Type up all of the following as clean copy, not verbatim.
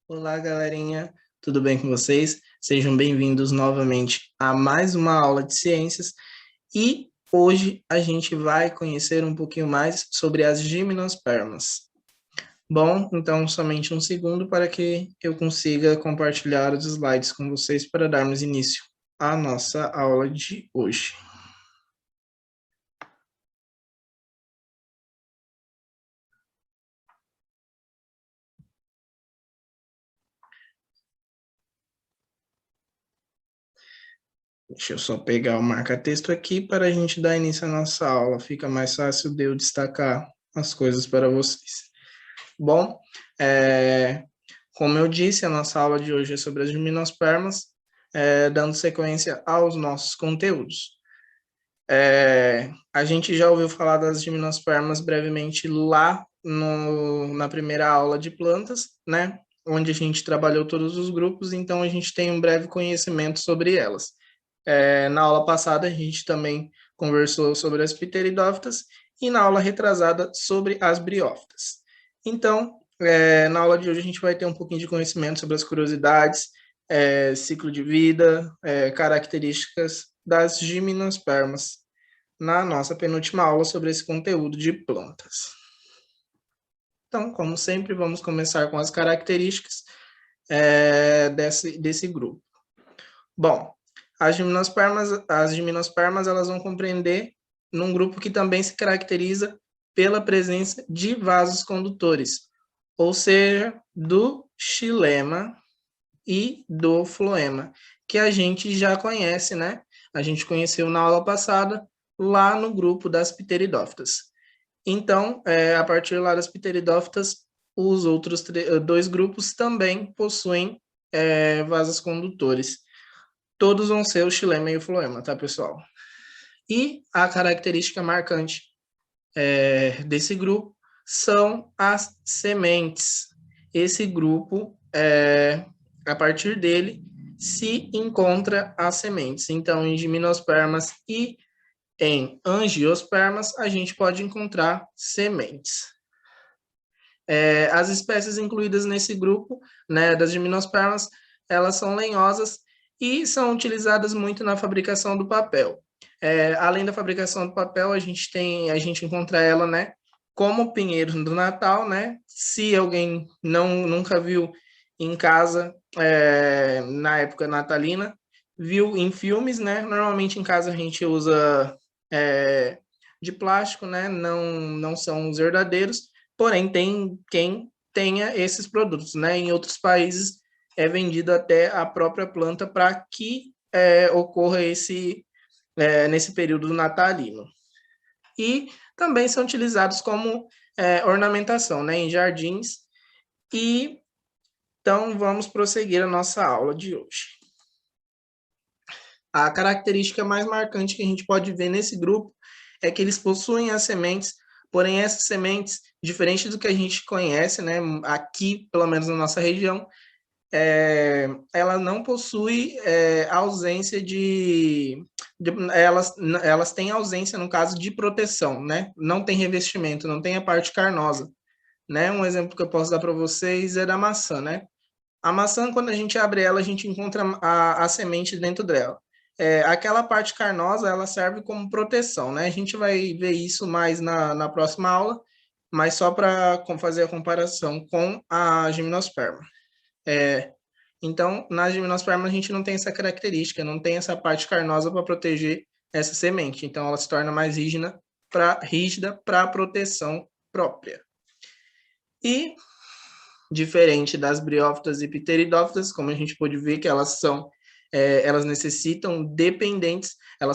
Olá, galerinha, tudo bem com vocês? Sejam bem-vindos novamente a mais uma aula de ciências e hoje a gente vai conhecer um pouquinho mais sobre as gimnospermas. Bom, então somente um segundo para que eu consiga compartilhar os slides com vocês para darmos início à nossa aula de hoje. Deixa eu só pegar o marca-texto aqui para a gente dar início à nossa aula. Fica mais fácil de eu destacar as coisas para vocês. Bom, como eu disse, a nossa aula de hoje é sobre as gimnospermas, dando sequência aos nossos conteúdos. A gente já ouviu falar das gimnospermas brevemente lá na primeira aula de plantas, né? Onde a gente trabalhou todos os grupos, então a gente tem um breve conhecimento sobre elas. Na aula passada, a gente também conversou sobre as pteridófitas e na aula retrasada sobre as briófitas. Então, na aula de hoje, a gente vai ter um pouquinho de conhecimento sobre as curiosidades, ciclo de vida, características das gimnospermas, na nossa penúltima aula sobre esse conteúdo de plantas. Então, como sempre, vamos começar com as características desse grupo. Bom, as gimnospermas elas vão compreender num grupo que também se caracteriza pela presença de vasos condutores, ou seja, do xilema e do floema, que a gente já conhece, né? A gente conheceu na aula passada, lá no grupo das pteridófitas. Então, a partir lá das pteridófitas, os outros dois grupos também possuem vasos condutores. Todos vão ser o xilema e o floema, tá, pessoal? E a característica marcante desse grupo são as sementes. Esse grupo, a partir dele, se encontra as sementes. Então, em gimnospermas e em angiospermas, a gente pode encontrar sementes. As espécies incluídas nesse grupo, né, das gimnospermas, elas são lenhosas e são utilizadas muito na fabricação do papel. Além da fabricação do papel, a gente encontra ela, né, como pinheiro do Natal, né? Se alguém nunca viu em casa na época natalina, viu em filmes, né? Normalmente em casa a gente usa de plástico, né? Não são os verdadeiros, porém tem quem tenha esses produtos, né? Em outros países é vendido até a própria planta para que ocorra nesse período natalino. E também são utilizados como ornamentação, né? Em jardins. E então vamos prosseguir a nossa aula de hoje. A característica mais marcante que a gente pode ver nesse grupo é que eles possuem as sementes, porém essas sementes, diferente do que a gente conhece, né, aqui, pelo menos na nossa região, ela não possui ausência elas têm ausência, no caso, de proteção, né? Não tem revestimento, não tem a parte carnosa, né? Um exemplo que eu posso dar para vocês é da maçã, né? A maçã, quando a gente abre ela, a gente encontra a semente dentro dela. Aquela parte carnosa, ela serve como proteção, né? A gente vai ver isso mais na próxima aula, mas só para fazer a comparação com a gimnosperma. Então, nas gimnospermas, a gente não tem essa característica, não tem essa parte carnosa para proteger essa semente. Então, ela se torna mais rígida para proteção própria. E, diferente das briófitas e pteridófitas, como a gente pode ver que elas são elas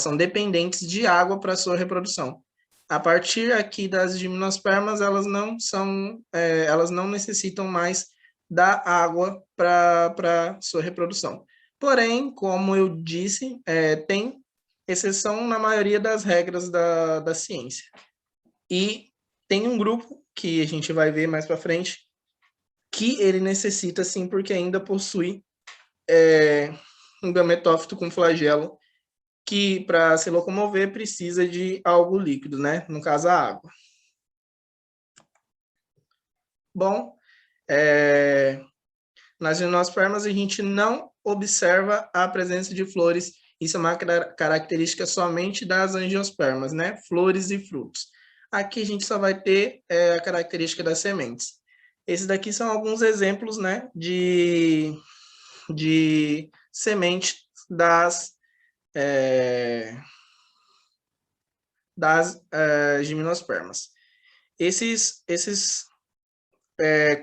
são dependentes de água para sua reprodução. A partir aqui das gimnospermas, elas não necessitam mais da água para sua reprodução. Porém, como eu disse, tem exceção na maioria das regras da ciência. E tem um grupo que a gente vai ver mais para frente que ele necessita sim, porque ainda possui um gametófito com flagelo que, para se locomover, precisa de algo líquido, né? No caso, a água. Bom, Nas gimnospermas, a gente não observa a presença de flores. Isso é uma característica somente das angiospermas, né? Flores e frutos. Aqui a gente só vai ter a característica das sementes. Esses daqui são alguns exemplos, né, de semente das gimnospermas. Esses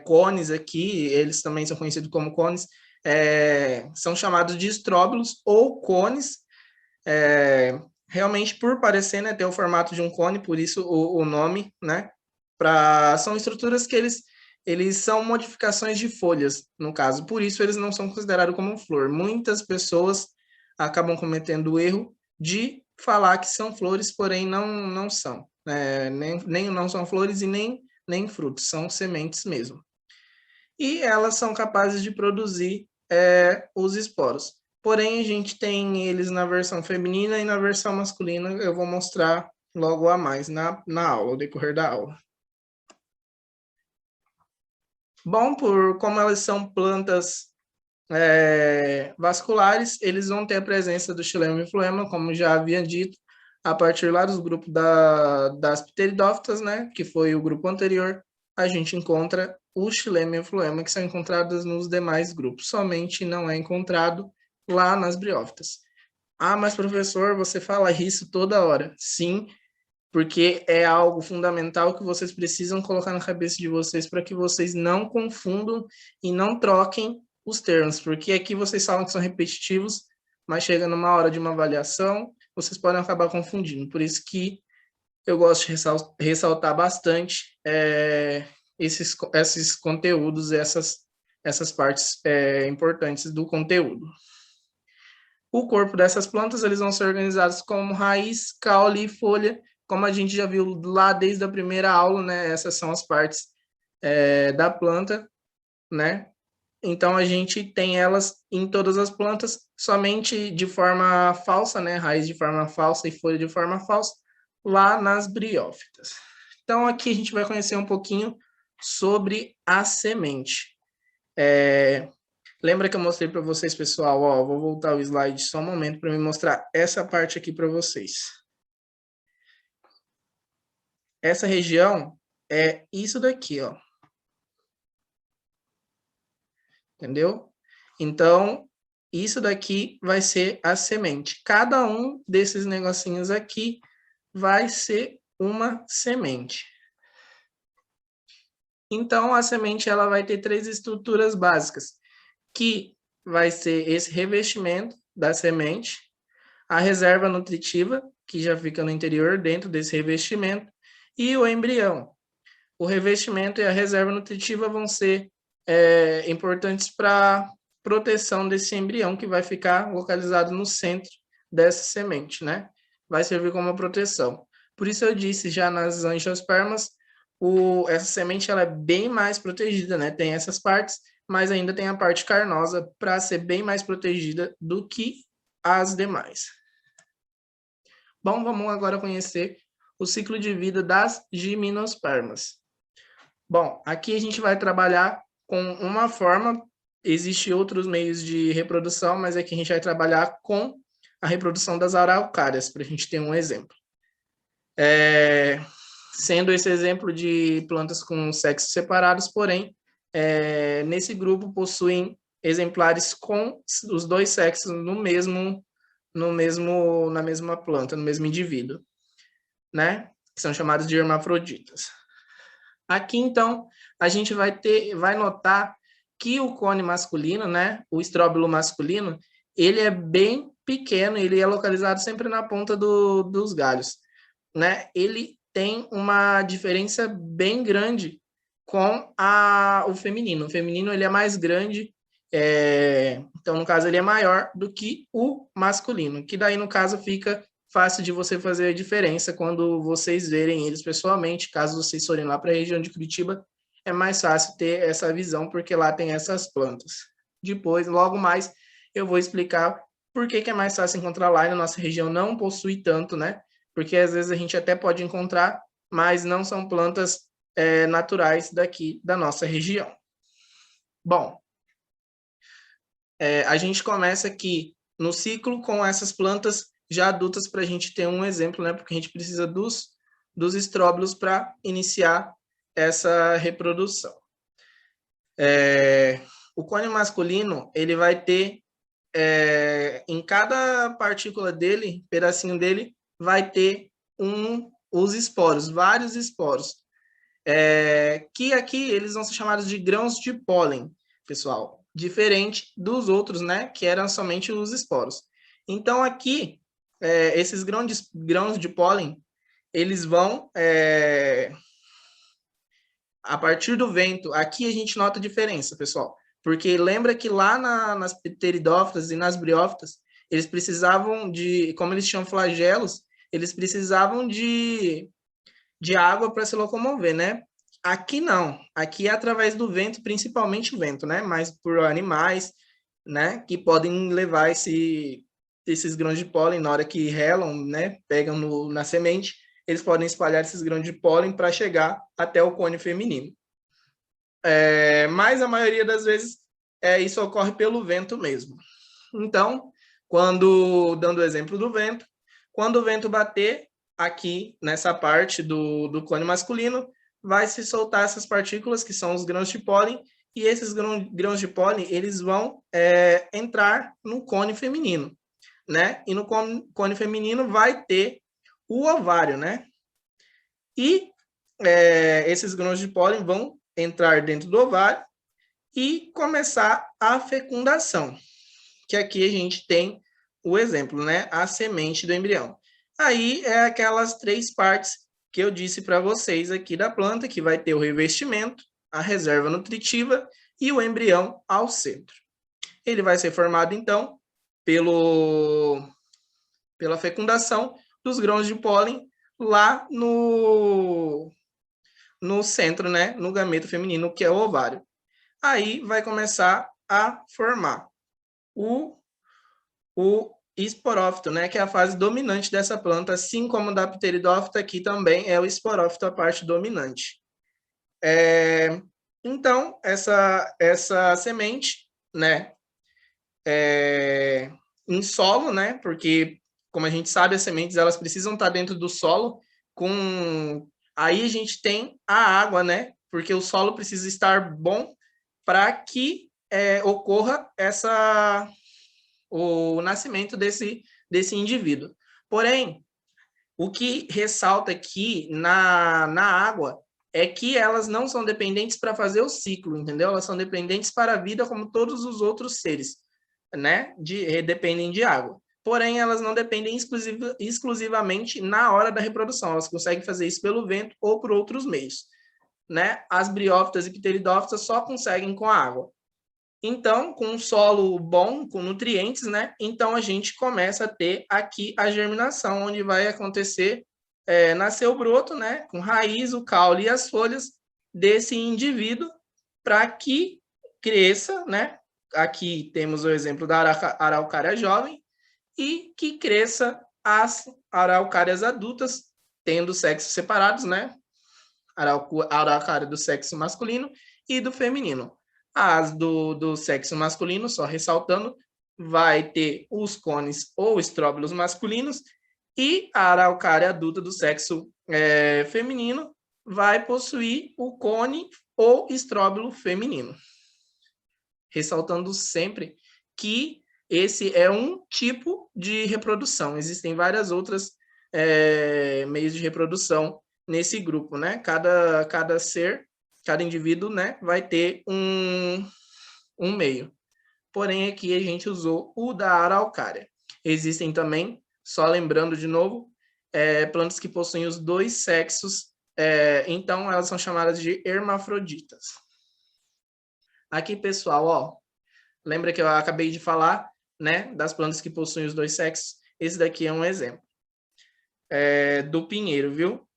cones aqui, eles também são conhecidos como cones, são chamados de estróbilos ou cones, realmente por parecer, né, ter o formato de um cone, por isso o nome, né, são estruturas que eles são modificações de folhas, no caso, por isso eles não são considerados como flor. Muitas pessoas acabam cometendo o erro de falar que são flores, porém não são. Nem não são flores e nem frutos, são sementes mesmo. E elas são capazes de produzir os esporos. Porém, a gente tem eles na versão feminina e na versão masculina, eu vou mostrar logo a mais na aula, no decorrer da aula. Bom, como elas são plantas vasculares, eles vão ter a presença do xilema e floema, como já havia dito, a partir lá dos grupos das pteridófitas, né, que foi o grupo anterior, a gente encontra o xilema e o floema, que são encontrados nos demais grupos, somente não é encontrado lá nas briófitas. Ah, mas professor, você fala isso toda hora. Sim, porque é algo fundamental que vocês precisam colocar na cabeça de vocês para que vocês não confundam e não troquem os termos, porque aqui vocês falam que são repetitivos, mas chega numa hora de uma avaliação, vocês podem acabar confundindo. Por isso que eu gosto de ressaltar bastante esses conteúdos, essas partes importantes do conteúdo. O corpo dessas plantas, eles vão ser organizados como raiz, caule e folha, como a gente já viu lá desde a primeira aula, né? Essas são as partes da planta, né? Então, a gente tem elas em todas as plantas, somente de forma falsa, né? Raiz de forma falsa e folha de forma falsa, lá nas briófitas. Então, aqui a gente vai conhecer um pouquinho sobre a semente. Lembra que eu mostrei para vocês, pessoal? Ó, vou voltar o slide só um momento para me mostrar essa parte aqui para vocês. Essa região é isso daqui, ó. Entendeu? Então, isso daqui vai ser a semente. Cada um desses negocinhos aqui vai ser uma semente. Então, a semente ela vai ter 3 estruturas básicas, que vai ser esse revestimento da semente, a reserva nutritiva, que já fica no interior, dentro desse revestimento, e o embrião. O revestimento e a reserva nutritiva vão ser importantes para proteção desse embrião, que vai ficar localizado no centro dessa semente, né? Vai servir como proteção. Por isso eu disse já nas angiospermas, essa semente ela é bem mais protegida, né? Tem essas partes, mas ainda tem a parte carnosa para ser bem mais protegida do que as demais. Bom, vamos agora conhecer o ciclo de vida das gimnospermas. Bom, aqui a gente vai trabalhar com uma forma, existem outros meios de reprodução, mas aqui a gente vai trabalhar com a reprodução das araucárias, para a gente ter um exemplo. Sendo esse exemplo de plantas com sexos separados, porém, nesse grupo possuem exemplares com os dois sexos na mesma planta, no mesmo indivíduo, né? Que são chamados de hermafroditas. Aqui, então, a gente vai notar que o cone masculino, né, o estróbilo masculino, ele é bem pequeno, ele é localizado sempre na ponta dos galhos, né? Ele tem uma diferença bem grande com o feminino. O feminino, ele é mais grande, então, no caso, ele é maior do que o masculino, que daí, no caso, fica fácil de você fazer a diferença quando vocês verem eles pessoalmente. Caso vocês forem lá para a região de Curitiba, é mais fácil ter essa visão, porque lá tem essas plantas. Depois, logo mais, eu vou explicar por que é mais fácil encontrar lá, e na nossa região não possui tanto, né? Porque às vezes a gente até pode encontrar, mas não são plantas naturais daqui da nossa região. Bom, A gente começa aqui no ciclo com essas plantas já adultas para a gente ter um exemplo, né? Porque a gente precisa dos estróbilos para iniciar essa reprodução. O cone masculino, ele vai ter, em cada partícula dele, pedacinho dele, vai ter os esporos, vários esporos. Que aqui eles vão ser chamados de grãos de pólen, pessoal, diferente dos outros, né, que eram somente os esporos. Então, aqui, esses grãos de pólen, eles vão, a partir do vento, aqui a gente nota a diferença, pessoal, porque lembra que lá nas pteridófitas e nas briófitas, eles precisavam de, como eles tinham flagelos, eles precisavam de água para se locomover, né? Aqui não, aqui é através do vento, principalmente o vento, né? Mas por animais, né? Que podem levar esses grãos de pólen na hora que relam, né? Pegam na semente, eles podem espalhar esses grãos de pólen para chegar até o cone feminino. Mas a maioria das vezes isso ocorre pelo vento mesmo. Então, dando o exemplo do vento, quando o vento bater aqui nessa parte do cone masculino, vai se soltar essas partículas que são os grãos de pólen, e esses grãos de pólen, eles vão entrar no cone feminino, né? E no cone feminino vai ter o ovário, né? E esses grãos de pólen vão entrar dentro do ovário e começar a fecundação, que aqui a gente tem o exemplo, né? A semente do embrião. Aí é aquelas 3 partes que eu disse para vocês aqui da planta, que vai ter o revestimento, a reserva nutritiva e o embrião ao centro. Ele vai ser formado, então, pela fecundação dos grãos de pólen lá no centro, né? No gameto feminino, que é o ovário. Aí vai começar a formar o esporófito, né, que é a fase dominante dessa planta, assim como da pteridófita, aqui também é o esporófito a parte dominante. Então, essa semente, né, em solo, né, porque, como a gente sabe, as sementes elas precisam estar dentro do solo, aí a gente tem a água, né, porque o solo precisa estar bom para que ocorra o nascimento desse indivíduo. Porém, o que ressalta aqui na água é que elas não são dependentes para fazer o ciclo, entendeu? Elas são dependentes para a vida como todos os outros seres, né? Dependem de água. Porém, elas não dependem exclusivamente na hora da reprodução. Elas conseguem fazer isso pelo vento ou por outros meios, né? As briófitas e pteridófitas só conseguem com a água. Então, com um solo bom, com nutrientes, né? Então, a gente começa a ter aqui a germinação, onde vai acontecer, nascer o broto, né? Com raiz, o caule e as folhas desse indivíduo, para que cresça, né? Aqui temos o exemplo da araucária jovem, e que cresça as araucárias adultas, tendo sexos separados, né? Araucária do sexo masculino e do feminino. As do sexo masculino, só ressaltando, vai ter os cones ou estróbilos masculinos, e a araucária adulta do sexo feminino vai possuir o cone ou estróbilo feminino. Ressaltando sempre que esse é um tipo de reprodução. Existem várias outras meios de reprodução nesse grupo, né? Cada ser, cada indivíduo, né, vai ter um meio. Porém, aqui a gente usou o da araucária. Existem também, só lembrando de novo, plantas que possuem os 2 sexos, então elas são chamadas de hermafroditas. Aqui, pessoal, ó, lembra que eu acabei de falar, né, das plantas que possuem os 2 sexos? Esse daqui é um exemplo. Do pinheiro, viu?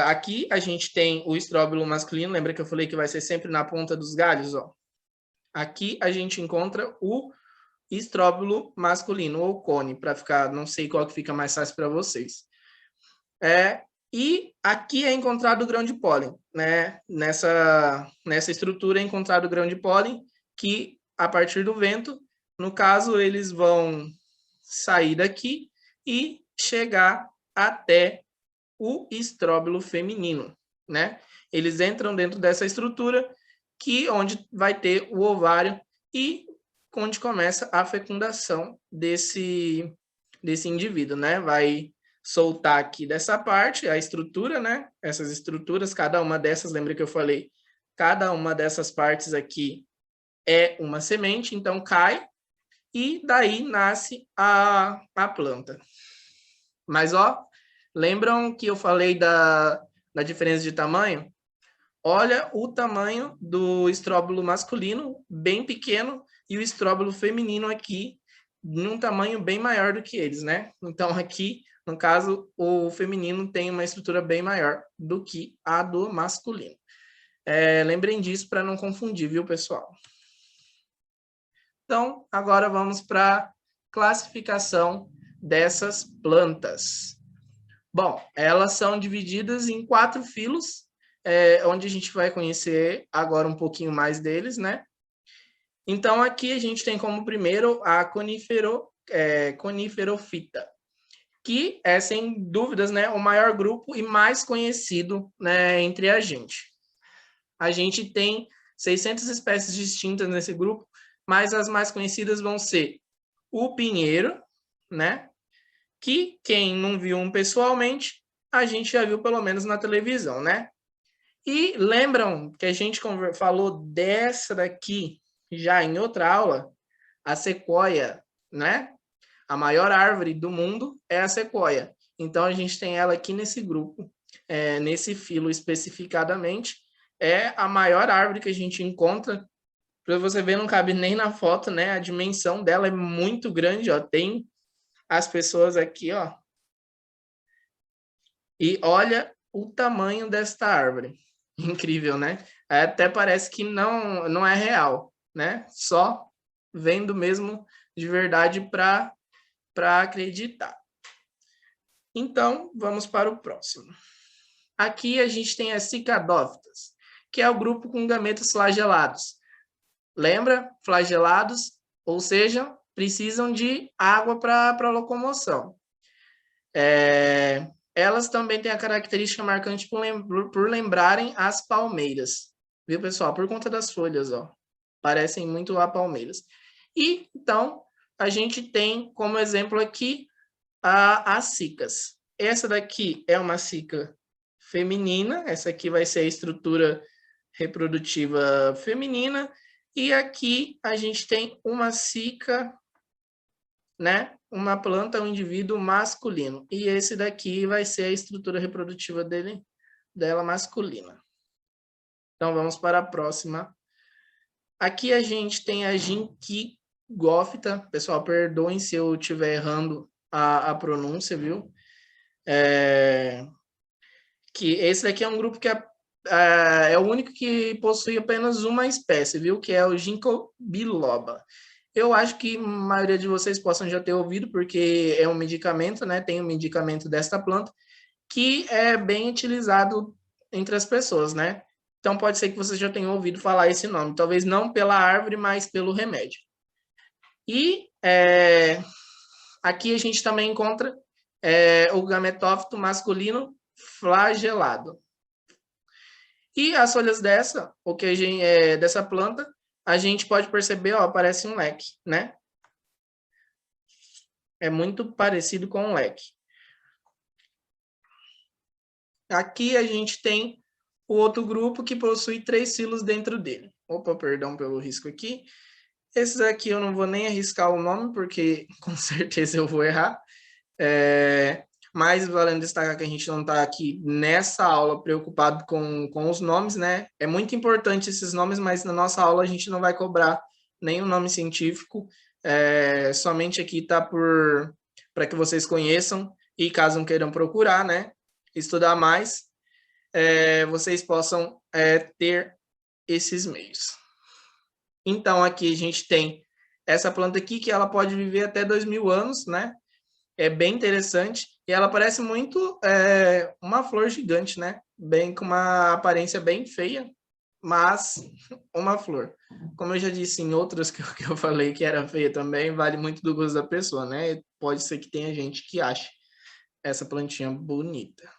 Aqui a gente tem o estróbilo masculino, lembra que eu falei que vai ser sempre na ponta dos galhos, ó? Aqui a gente encontra o estróbilo masculino, ou cone, para ficar, não sei qual que fica mais fácil para vocês. E aqui é encontrado o grão de pólen, né? Nessa estrutura é encontrado o grão de pólen, que a partir do vento. No caso, eles vão sair daqui e chegar até o estróbilo feminino, né? Eles entram dentro dessa estrutura onde vai ter o ovário e onde começa a fecundação desse indivíduo, né? Vai soltar aqui dessa parte a estrutura, né? Essas estruturas, cada uma dessas, lembra que eu falei, cada uma dessas partes aqui é uma semente, então cai e daí nasce a planta. Mas, ó, lembram que eu falei da diferença de tamanho? Olha o tamanho do estróbilo masculino, bem pequeno, e o estróbilo feminino aqui, num tamanho bem maior do que eles, né? Então, aqui, no caso, o feminino tem uma estrutura bem maior do que a do masculino. Lembrem disso para não confundir, viu, pessoal? Então, agora vamos para a classificação dessas plantas. Bom, elas são divididas em 4 filos, onde a gente vai conhecer agora um pouquinho mais deles, né? Então, aqui a gente tem como primeiro a Coniferofita, que é, sem dúvidas, né, o maior grupo e mais conhecido, né, entre a gente. A gente tem 600 espécies distintas nesse grupo, mas as mais conhecidas vão ser o pinheiro, né? Que quem não viu um pessoalmente, a gente já viu pelo menos na televisão, né? E lembram que a gente falou dessa daqui já em outra aula, a sequoia, né? A maior árvore do mundo é a sequoia. Então, a gente tem ela aqui nesse grupo, nesse filo especificadamente. É a maior árvore que a gente encontra. Para você ver, não cabe nem na foto, né? A dimensão dela é muito grande, ó. Tem as pessoas aqui, ó. E olha o tamanho desta árvore. Incrível, né? Até parece que não é real, né? Só vendo mesmo de verdade para acreditar. Então, vamos para o próximo. Aqui a gente tem as cicadófitas, que é o grupo com gametos flagelados. Lembra? Flagelados, ou seja, precisam de água para locomoção. Elas também têm a característica marcante por lembrarem as palmeiras. Viu, pessoal? Por conta das folhas, ó. Parecem muito a palmeiras. E, então, a gente tem como exemplo aqui as cicas. Essa daqui é uma cica feminina. Essa aqui vai ser a estrutura reprodutiva feminina. E aqui a gente tem uma cica, né? Uma planta, um indivíduo masculino. E esse daqui vai ser a estrutura reprodutiva dela masculina. Então, vamos para a próxima. Aqui a gente tem a Ginkgófita. Pessoal, perdoem se eu estiver errando a pronúncia, viu? Que esse daqui é um grupo que é o único que possui apenas uma espécie, viu? Que é o Ginkgo biloba. Eu acho que a maioria de vocês possam já ter ouvido, porque é um medicamento, né? Tem um medicamento desta planta que é bem utilizado entre as pessoas, né? Então, pode ser que vocês já tenham ouvido falar esse nome. Talvez não pela árvore, mas pelo remédio. E aqui a gente também encontra o gametófito masculino flagelado. E as folhas dessa planta, a gente pode perceber, ó, parece um leque, né? É muito parecido com um leque. Aqui a gente tem o outro grupo que possui 3 silos dentro dele. Opa, perdão pelo risco aqui. Esses aqui eu não vou nem arriscar o nome, porque com certeza eu vou errar. Mas valendo destacar que a gente não está aqui nessa aula preocupado com os nomes, né? É muito importante esses nomes, mas na nossa aula a gente não vai cobrar nenhum nome científico. Somente aqui está para que vocês conheçam e caso não queiram procurar, né? Estudar mais, vocês possam ter esses meios. Então, aqui a gente tem essa planta aqui, que ela pode viver até 2000 anos, né? É bem interessante. E ela parece muito uma flor gigante, né? Bem com uma aparência bem feia, mas uma flor. Como eu já disse em outras que eu falei que era feia também, vale muito do gosto da pessoa, né? Pode ser que tenha gente que ache essa plantinha bonita.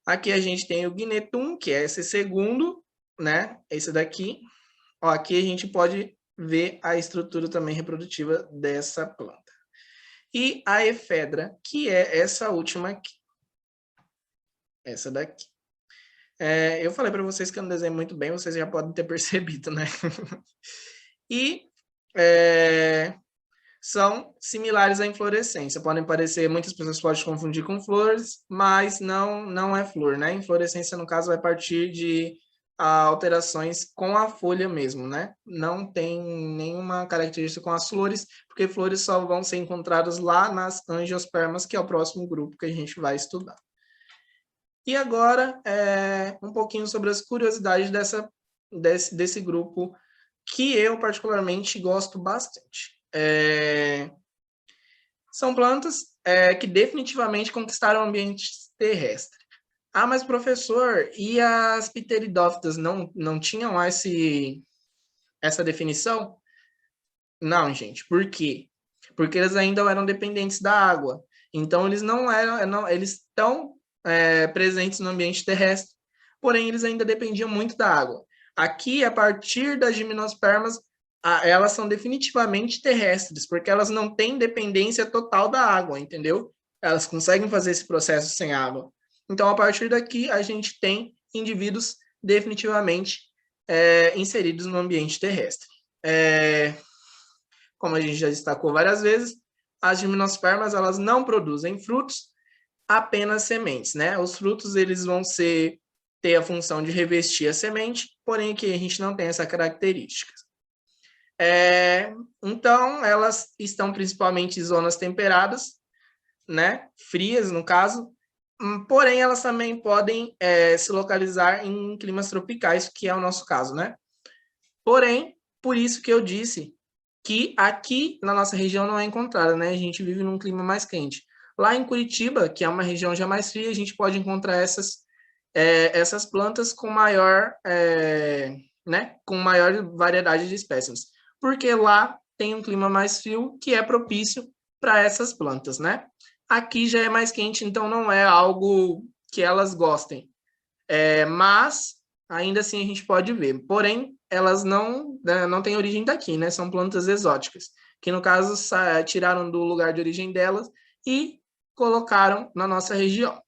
Aqui a gente tem o guinetum, que é esse segundo, né? Esse daqui. Ó, aqui a gente pode ver a estrutura também reprodutiva dessa planta. E a efedra, que é essa última aqui. Essa daqui. Eu falei para vocês que eu não desenho muito bem, vocês já podem ter percebido, né? E são similares à inflorescência. Podem parecer, muitas pessoas podem confundir com flores, mas não é flor, né? Inflorescência, no caso, vai partir de alterações com a folha mesmo, né? Não tem nenhuma característica com as flores, porque flores só vão ser encontradas lá nas angiospermas, que é o próximo grupo que a gente vai estudar. E agora, um pouquinho sobre as curiosidades desse grupo, que eu particularmente gosto bastante. São plantas que definitivamente conquistaram o ambiente terrestre. Ah, mas professor, e as pteridófitas não tinham essa definição? Não, gente. Por quê? Porque eles ainda eram dependentes da água. Então, eles não eram, eles estão presentes no ambiente terrestre, porém, eles ainda dependiam muito da água. Aqui, a partir das gimnospermas, elas são definitivamente terrestres, porque elas não têm dependência total da água, entendeu? Elas conseguem fazer esse processo sem água. Então, a partir daqui, a gente tem indivíduos definitivamente inseridos no ambiente terrestre. Como a gente já destacou várias vezes, as gimnospermas elas não produzem frutos, apenas sementes, né? Os frutos eles vão ter a função de revestir a semente, porém aqui a gente não tem essa característica. Então, elas estão principalmente em zonas temperadas, né? Frias, no caso, porém elas também podem se localizar em climas tropicais, que é o nosso caso, né? Porém, por isso que eu disse que aqui na nossa região não é encontrada, né? A gente vive num clima mais quente. Lá em Curitiba, que é uma região já mais fria, a gente pode encontrar essas plantas com maior, né? Com maior variedade de espécies, porque lá tem um clima mais frio que é propício para essas plantas, né? Aqui já é mais quente, então não é algo que elas gostem, mas ainda assim a gente pode ver. Porém, elas não têm origem daqui, né? São plantas exóticas, que no caso tiraram do lugar de origem delas e colocaram na nossa região.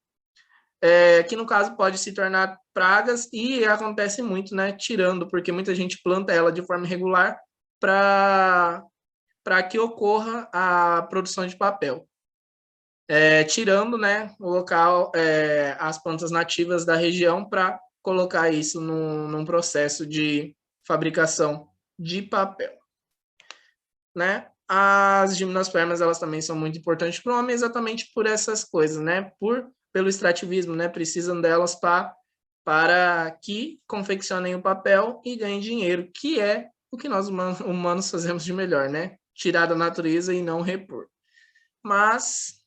Que no caso pode se tornar pragas e acontece muito, né? Tirando, porque muita gente planta ela de forma irregular para que ocorra a produção de papel. Tirando, né, o local, as plantas nativas da região para colocar isso num processo de fabricação de papel, né? As gimnospermas, elas também são muito importantes para o homem exatamente por essas coisas, né? Pelo extrativismo, né? Precisam delas para que confeccionem o papel e ganhem dinheiro, que é o que nós humanos fazemos de melhor, né? Tirar da natureza e não repor. Mas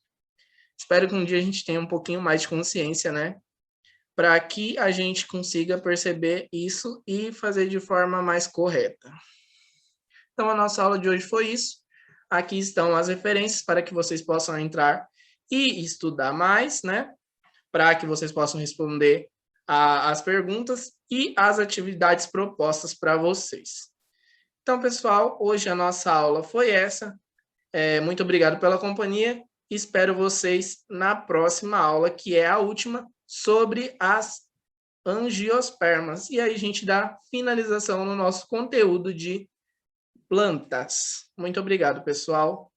espero que um dia a gente tenha um pouquinho mais de consciência, né? Para que a gente consiga perceber isso e fazer de forma mais correta. Então, a nossa aula de hoje foi isso. Aqui estão as referências para que vocês possam entrar e estudar mais, né? Para que vocês possam responder as perguntas e as atividades propostas para vocês. Então, pessoal, hoje a nossa aula foi essa. Muito obrigado pela companhia. Espero vocês na próxima aula, que é a última, sobre as angiospermas. E aí a gente dá finalização no nosso conteúdo de plantas. Muito obrigado, pessoal.